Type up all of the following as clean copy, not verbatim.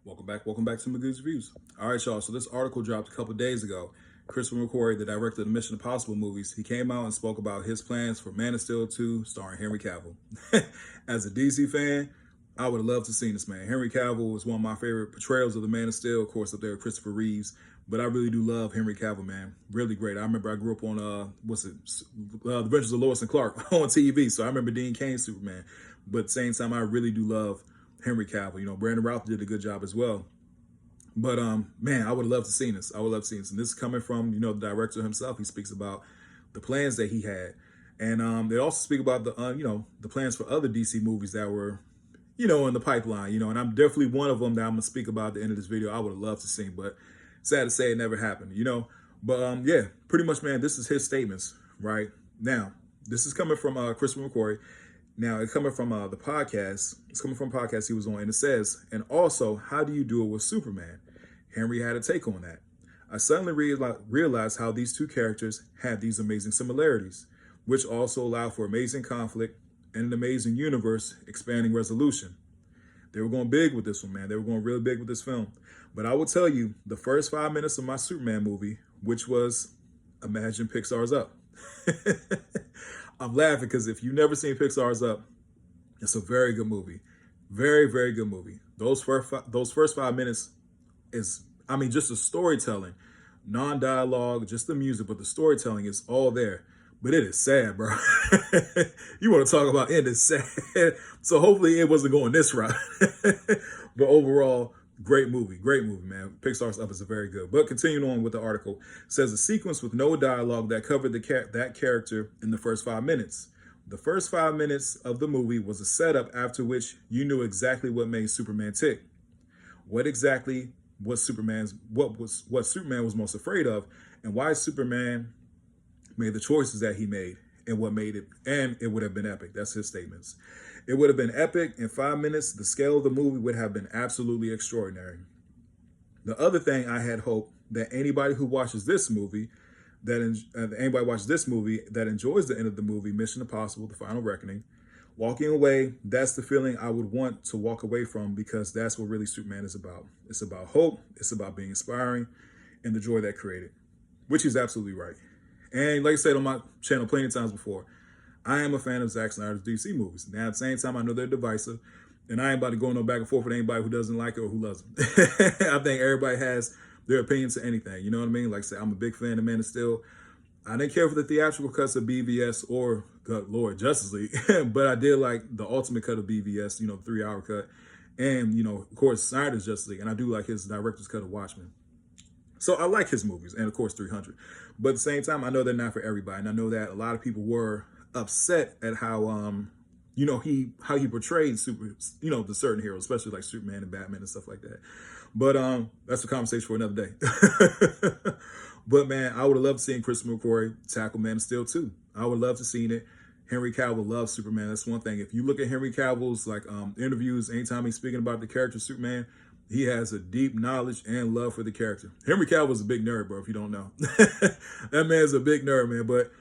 Welcome back to Magoo's Reviews. All right, y'all. So this article dropped a couple days ago. Christopher McQuarrie, the director of the Mission Impossible movies, he came out and spoke about his plans for Man of Steel 2, starring Henry Cavill. As a DC fan, I would have loved to see this man. Henry Cavill was one of my favorite portrayals of the Man of Steel, of course, up there with Christopher Reeves. But I really do love Henry Cavill, man. Really great. I remember I grew up on The Adventures of Lois and Clark on TV, so I remember Dean Kane's Superman. But at the same time, I really do love Henry Cavill. You know, Brandon Routh did a good job as well. But man, I would love to see this. I would love to see this. And this is coming from, the director himself. He speaks about the plans that he had. And they also speak about the plans for other DC movies that were, in the pipeline, and I'm definitely one of them that I'm gonna speak about at the end of this video. I would have loved to see, but sad to say it never happened. But yeah, pretty much, man, this is his statements right now. This is coming from Christopher McQuarrie. Now, it's coming from the podcast. It's coming from a podcast he was on, and it says, and also, how do you do it with Superman? Henry had a take on that. I suddenly realized how these two characters had these amazing similarities, which also allow for amazing conflict and an amazing universe expanding resolution. They were going big with this one, man. They were going really big with this film. But I will tell you, the first 5 minutes of my Superman movie, which was, imagine Pixar's Up. I'm laughing because if you've never seen Pixar's Up, it's a very good movie. Very, very good movie. Those first 5 minutes is, just the storytelling, non-dialogue, just the music, but the storytelling is all there. But it is sad, bro. You want to talk about it is sad. So hopefully it wasn't going this route. But overall, great movie, man. Pixar's Up is a very good. But continuing on with the article, it says a sequence with no dialogue that covered that character in the first 5 minutes. The first 5 minutes of the movie was a setup after which you knew exactly what made Superman tick. What Superman was most afraid of, and why Superman made the choices that he made, and what made it, and it would have been epic. That's his statements. It would have been epic in 5 minutes. The scale of the movie would have been absolutely extraordinary. The other thing I had hoped that anybody watches this movie that enjoys the end of the movie, Mission Impossible: The Final Reckoning, walking away, that's the feeling I would want to walk away from, because that's what really Superman is about. It's about hope. It's about being inspiring and the joy that created, which is absolutely right. And like I said on my channel plenty of times before, I am a fan of Zack Snyder's DC movies. Now, at the same time, I know they're divisive, and I ain't about to go no back and forth with anybody who doesn't like it or who loves them. I think everybody has their opinions to anything. You know what I mean? Like I said, I'm a big fan of Man of Steel. I didn't care for the theatrical cuts of BVS or, good Lord, Justice League, but I did like the ultimate cut of BVS, the 3-hour cut, and, of course, Snyder's Justice League, and I do like his director's cut of Watchmen. So I like his movies, and of course 300. But at the same time, I know they're not for everybody, and I know that a lot of people were upset at how he portrayed the certain heroes, especially like Superman and Batman and stuff like that. But that's a conversation for another day. But man, I would have loved seeing Christopher McQuarrie tackle Man of Steel 2. I would love to seen it. Henry Cavill loves Superman. That's one thing. If you look at Henry Cavill's interviews, anytime he's speaking about the character Superman, he has a deep knowledge and love for the character. Henry Cavill's a big nerd, bro, if you don't know. That man's a big nerd, man. But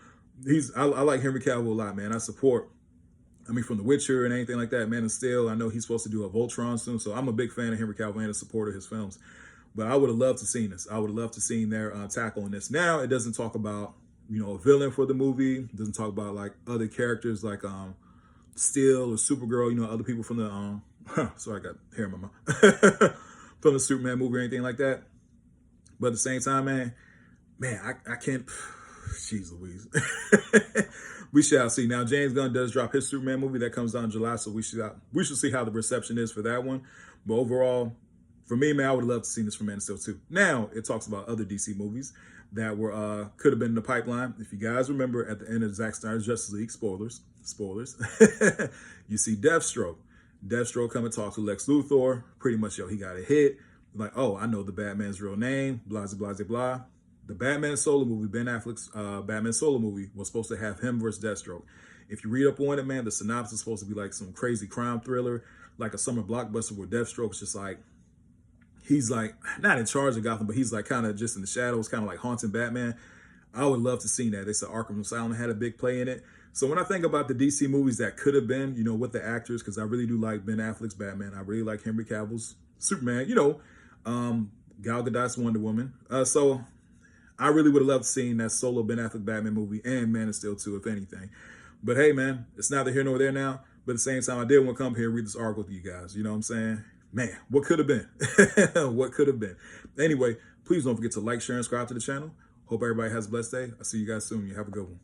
I like Henry Cavill a lot, man. From The Witcher and anything like that, Man of Steel. I know he's supposed to do a Voltron soon, so I'm a big fan of Henry Cavill and a supporter of his films. But I would have loved to seen this. I would have loved to seen their tackle on this. Now, it doesn't talk about, a villain for the movie. It doesn't talk about, like, other characters like Steel or Supergirl, other people from the, sorry, I got hair in my mouth. From the Superman movie or anything like that. But at the same time, man, I can't, jeez Louise. We shall see. Now, James Gunn does drop his Superman movie. That comes out in July, so we should see how the reception is for that one. But overall, for me, man, I would love to see this from Man of Steel 2. Now, it talks about other DC movies that were could have been in the pipeline. If you guys remember, at the end of Zack Snyder's Justice League, spoilers, you see Deathstroke. Deathstroke come and talk to Lex Luthor. Pretty much, he got a hit. Like, oh, I know the Batman's real name, blah, blah, blah, blah. The Batman solo movie, Ben Affleck's Batman solo movie, was supposed to have him versus Deathstroke. If you read up on it, man, the synopsis is supposed to be like some crazy crime thriller, like a summer blockbuster where Deathstroke's just like, he's like, not in charge of Gotham, but he's like kind of just in the shadows, kind of like haunting Batman. I would love to see that. They said Arkham Asylum had a big play in it. So when I think about the DC movies that could have been, with the actors, because I really do like Ben Affleck's Batman. I really like Henry Cavill's Superman, Gal Gadot's Wonder Woman. So I really would have loved seeing that solo Ben Affleck Batman movie and Man of Steel 2, if anything. But hey, man, it's neither here nor there now. But at the same time, I did want to come here and read this article with you guys. You know what I'm saying? Man, what could have been? What could have been? Anyway, please don't forget to like, share, and subscribe to the channel. Hope everybody has a blessed day. I'll see you guys soon. You have a good one.